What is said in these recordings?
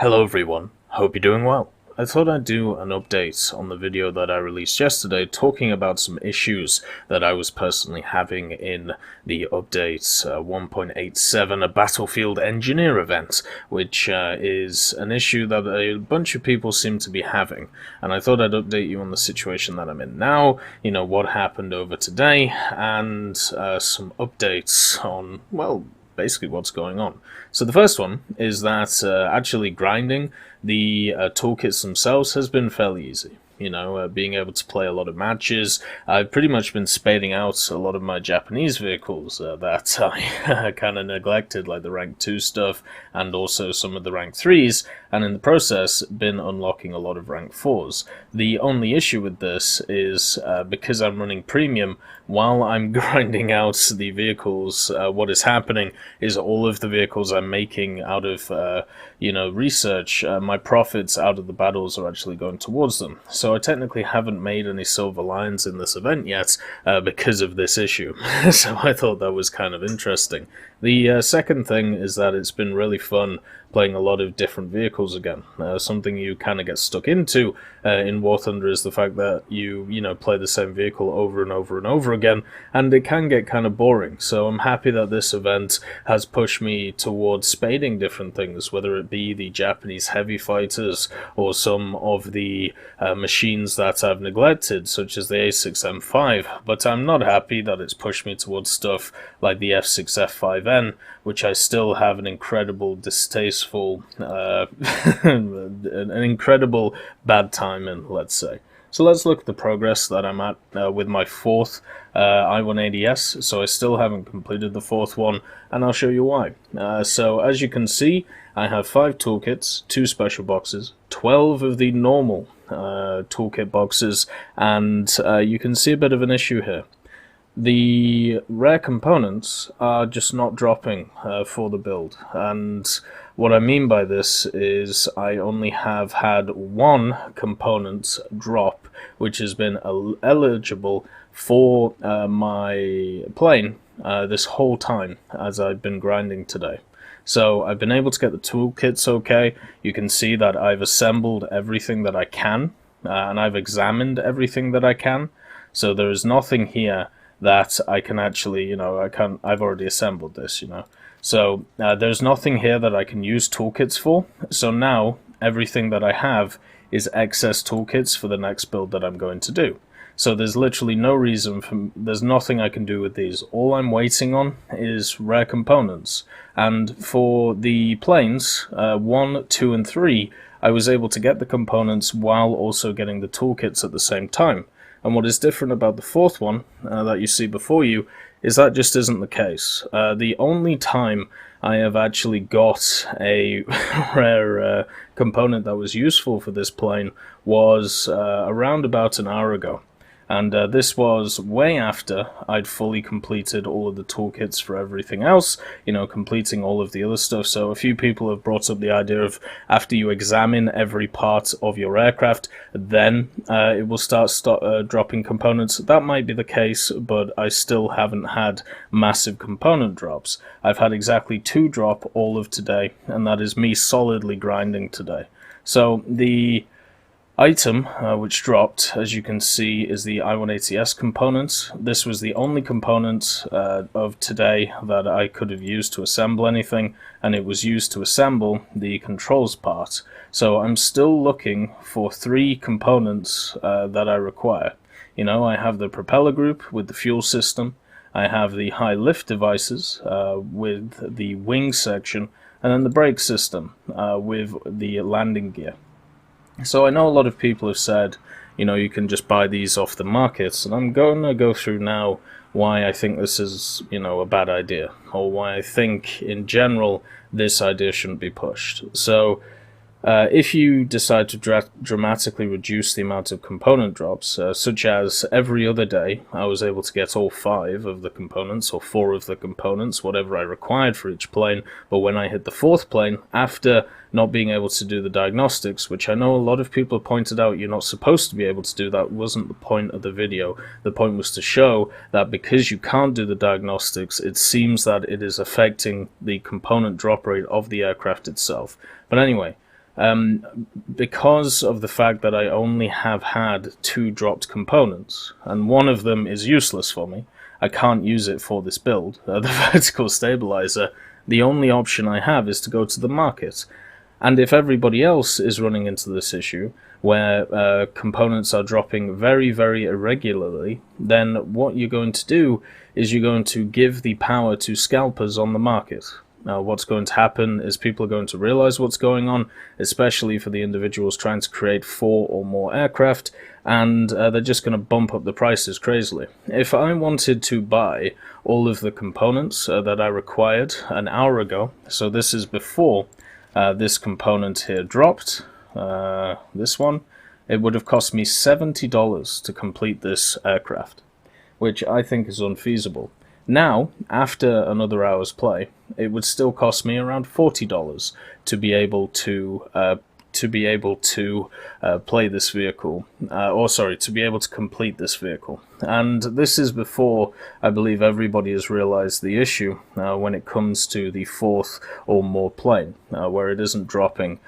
Hello everyone, hope you're doing well. I thought I'd do an update on the video that I released yesterday talking about some issues that I was personally having in the update 1.87, a Battlefield Engineer event, which is an issue that a bunch of people seem to be having. And I thought I'd update you on the situation that I'm in now, what happened over today, and some updates on, well, basically what's going on. So the first one is that actually grinding the toolkits themselves has been fairly easy. Being able to play a lot of matches. I've pretty much been spading out a lot of my Japanese vehicles that I kind of neglected, like the rank 2 stuff and also some of the rank 3s, and in the process been unlocking a lot of rank 4s. The only issue with this is because I'm running premium, while I'm grinding out the vehicles, what is happening is all of the vehicles I'm making out of research, my profits out of the battles are actually going towards them. So I technically haven't made any silver lions in this event yet because of this issue. So I thought that was kind of interesting. The second thing is that it's been really fun playing a lot of different vehicles again. Something you kind of get stuck into in War Thunder is the fact that you play the same vehicle over and over and over again, and it can get kind of boring. So I'm happy that this event has pushed me towards spading different things, whether it be the Japanese heavy fighters or some of the machines that I've neglected, such as the A6M5, but I'm not happy that it's pushed me towards stuff like the F6F5N, which I still have an incredible distasteful, an incredible bad time in, let's say. So let's look at the progress that I'm at with my fourth I-180S. So I still haven't completed the fourth one, and I'll show you why. So as you can see, I have 5 toolkits, 2 special boxes, 12 of the normal toolkit boxes, and you can see a bit of an issue here. The rare components are just not dropping for the build, and what I mean by this is I only have had 1 component drop, which has been eligible for my plane this whole time as I've been grinding today. So I've been able to get the toolkits okay. You can see that I've assembled everything that I can, and I've examined everything that I can, so there is nothing here that I can actually, I've already assembled this, So there's nothing here that I can use toolkits for. So now everything that I have is excess toolkits for the next build that I'm going to do. So there's literally no reason there's nothing I can do with these. All I'm waiting on is rare components. And for the planes, 1, 2, and 3, I was able to get the components while also getting the toolkits at the same time. And what is different about the fourth one that you see before you is that just isn't the case. The only time I have actually got a rare component that was useful for this plane was around about an hour ago. And this was way after I'd fully completed all of the toolkits for everything else, completing all of the other stuff. So a few people have brought up the idea of after you examine every part of your aircraft, then it will start dropping components. That might be the case, but I still haven't had massive component drops. I've had exactly 2 drop all of today, and that is me solidly grinding today. So the item which dropped, as you can see, is the I-180S component. This was the only component of today that I could have used to assemble anything, and it was used to assemble the controls part. So I'm still looking for 3 components that I require. I have the propeller group with the fuel system, I have the high lift devices with the wing section, and then the brake system with the landing gear. So I know a lot of people have said, you can just buy these off the markets, and I'm going to go through now why I think this is, a bad idea, or why I think, in general, this idea shouldn't be pushed. So if you decide to dramatically reduce the amount of component drops, such as every other day I was able to get all 5 of the components, or 4 of the components, whatever I required for each plane, but when I hit the 4th plane, after not being able to do the diagnostics, which I know a lot of people have pointed out you're not supposed to be able to do, that wasn't the point of the video. The point was to show that because you can't do the diagnostics, it seems that it is affecting the component drop rate of the aircraft itself. But anyway, Because of the fact that I only have had 2 dropped components, and one of them is useless for me, I can't use it for this build, the vertical stabilizer, the only option I have is to go to the market. And if everybody else is running into this issue, where components are dropping very, very irregularly, then what you're going to do is you're going to give the power to scalpers on the market. Now, what's going to happen is people are going to realize what's going on, especially for the individuals trying to create 4 or more aircraft, and they're just going to bump up the prices crazily. If I wanted to buy all of the components that I required an hour ago, so this is before this component here dropped, this one, it would have cost me $70 to complete this aircraft, which I think is unfeasible. Now, after another hour's play, it would still cost me around $40 to be able to play this vehicle, to be able to complete this vehicle. And this is before I believe everybody has realized the issue when it comes to the 4th or more plane, where it isn't dropping,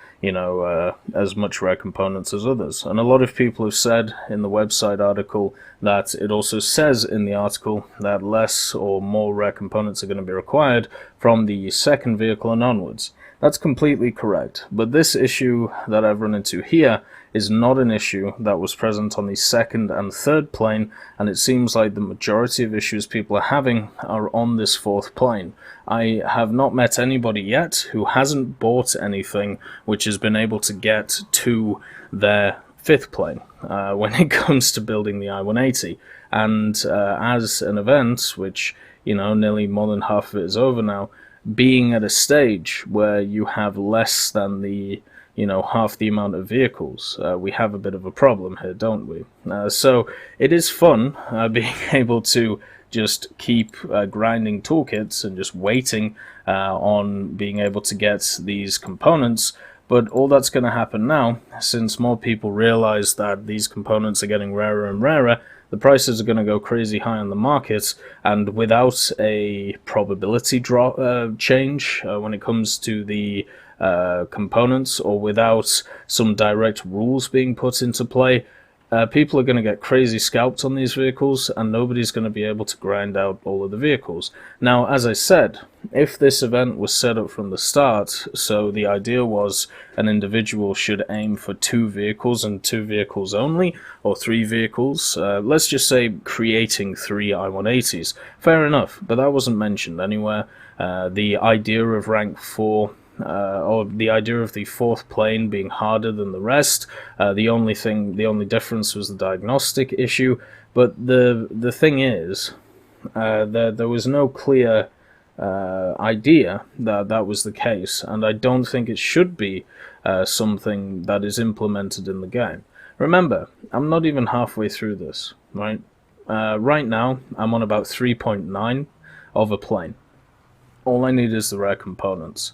as much rare components as others. And a lot of people have said in the website article that it also says in the article that less or more rare components are going to be required from the 2nd vehicle and onwards. That's completely correct, but this issue that I've run into here is not an issue that was present on the 2nd and 3rd plane, and it seems like the majority of issues people are having are on this 4th plane. I have not met anybody yet who hasn't bought anything which has been able to get to their 5th plane when it comes to building the I-180, and as an event, which, nearly more than half of it is over now, being at a stage where you have less than the half the amount of vehicles, we have a bit of a problem here, don't we? So it is fun being able to just keep grinding toolkits and just waiting on being able to get these components, but all that's going to happen now, since more people realize that these components are getting rarer and rarer, the prices are going to go crazy high on the market, and without a probability change when it comes to the components, or without some direct rules being put into play, people are going to get crazy scalped on these vehicles, and nobody's going to be able to grind out all of the vehicles. Now, as I said, if this event was set up from the start, so the idea was an individual should aim for 2 vehicles and 2 vehicles only, or 3 vehicles, let's just say creating 3 I-180s, fair enough, but that wasn't mentioned anywhere. The idea of rank 4, or the idea of the 4th plane being harder than the rest, the only difference was the diagnostic issue, but the thing is, there was no clear idea that that was the case, and I don't think it should be something that is implemented in the game. Remember, I'm not even halfway through this, right? Right now, I'm on about 3.9 of a plane. All I need is the rare components.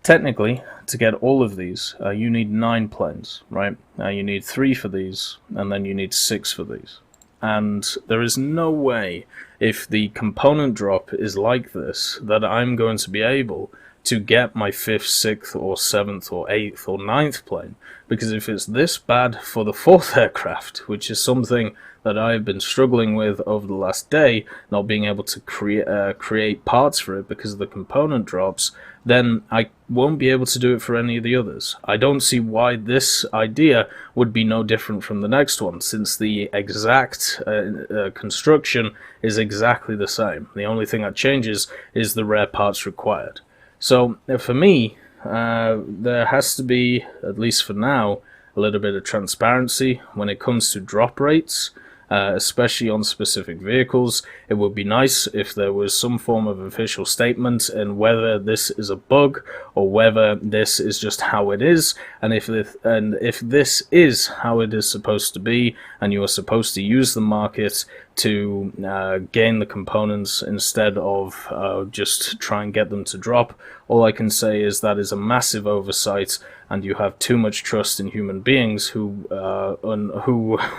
Technically, to get all of these, you need 9 planes, right? You need 3 for these, and then you need 6 for these. And there is no way, if the component drop is like this, that I'm going to be able to get my 5th, 6th, or 7th, or 8th, or 9th plane. Because if it's this bad for the 4th aircraft, which is something that I've been struggling with over the last day, not being able to create parts for it because of the component drops, then I won't be able to do it for any of the others. I don't see why this idea would be no different from the next one, since the exact construction is exactly the same. The only thing that changes is the rare parts required. So for me, there has to be, at least for now, a little bit of transparency when it comes to drop rates, especially on specific vehicles. It would be nice if there was some form of official statement in whether this is a bug or whether this is just how it is, and if this is how it is supposed to be, and you are supposed to use the market to gain the components instead of just try and get them to drop. All I can say is that is a massive oversight, and you have too much trust in human beings who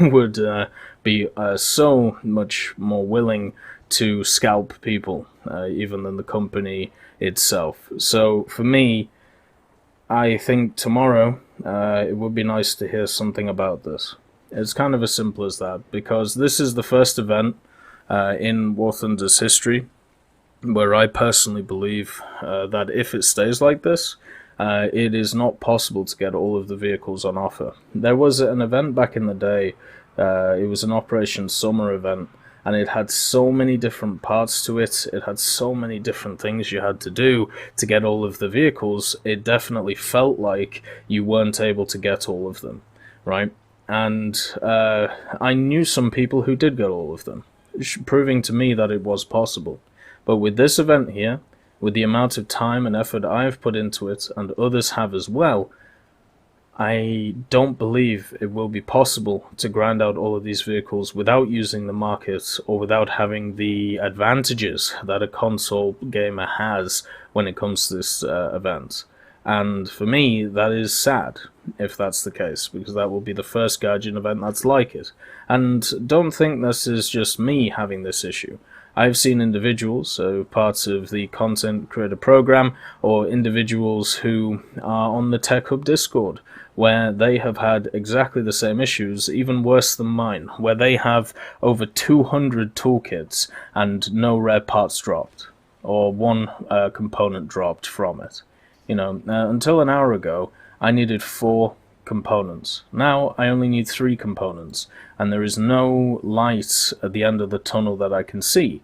would be so much more willing to scalp people even than the company itself. So for me, I think tomorrow it would be nice to hear something about this. It's kind of as simple as that, because this is the first event in War Thunder's history where I personally believe that if it stays like this, it is not possible to get all of the vehicles on offer. There was an event back in the day, it was an Operation Summer event, and it had so many different parts to it, it had so many different things you had to do to get all of the vehicles, it definitely felt like you weren't able to get all of them, right? And I knew some people who did get all of them, proving to me that it was possible. But with this event here, with the amount of time and effort I have put into it, and others have as well, I don't believe it will be possible to grind out all of these vehicles without using the market or without having the advantages that a console gamer has when it comes to this event. And for me, that is sad, if that's the case, because that will be the first Guardian event that's like it. And don't think this is just me having this issue. I've seen individuals, so parts of the content creator program, or individuals who are on the Tech Hub Discord, where they have had exactly the same issues, even worse than mine, where they have over 200 toolkits and no rare parts dropped, or one component dropped from it. You know, until an hour ago, I needed 4 components. Now I only need 3 components, and there is no light at the end of the tunnel that I can see.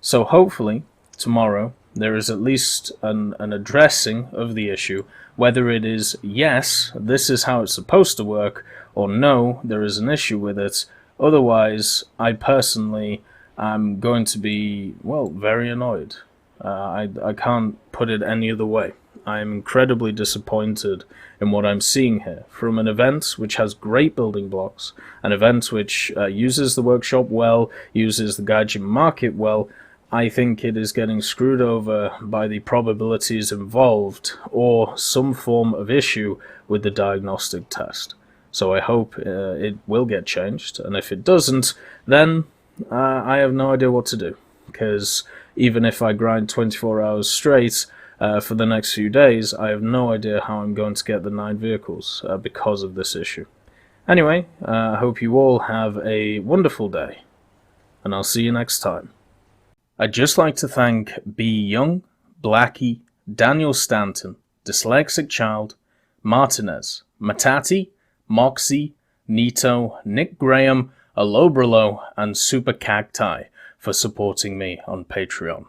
So hopefully tomorrow there is at least an addressing of the issue, whether it is yes, this is how it's supposed to work, or no, there is an issue with it. Otherwise, I personally am going to be, well, very annoyed. I can't put it any other way. I'm incredibly disappointed in what I'm seeing here. From an event which has great building blocks, an event which uses the workshop well, uses the Gaijin market well, I think it is getting screwed over by the probabilities involved or some form of issue with the diagnostic test. So I hope it will get changed, and if it doesn't, then I have no idea what to do, because even if I grind 24 hours straight for the next few days, I have no idea how I'm going to get the 9 vehicles because of this issue. Anyway, I hope you all have a wonderful day, and I'll see you next time. I'd just like to thank B. Young, Blackie, Daniel Stanton, Dyslexic Child, Martinez, Matati, Moxie, Nito, Nick Graham, Alobralo, and Super Cacti for supporting me on Patreon.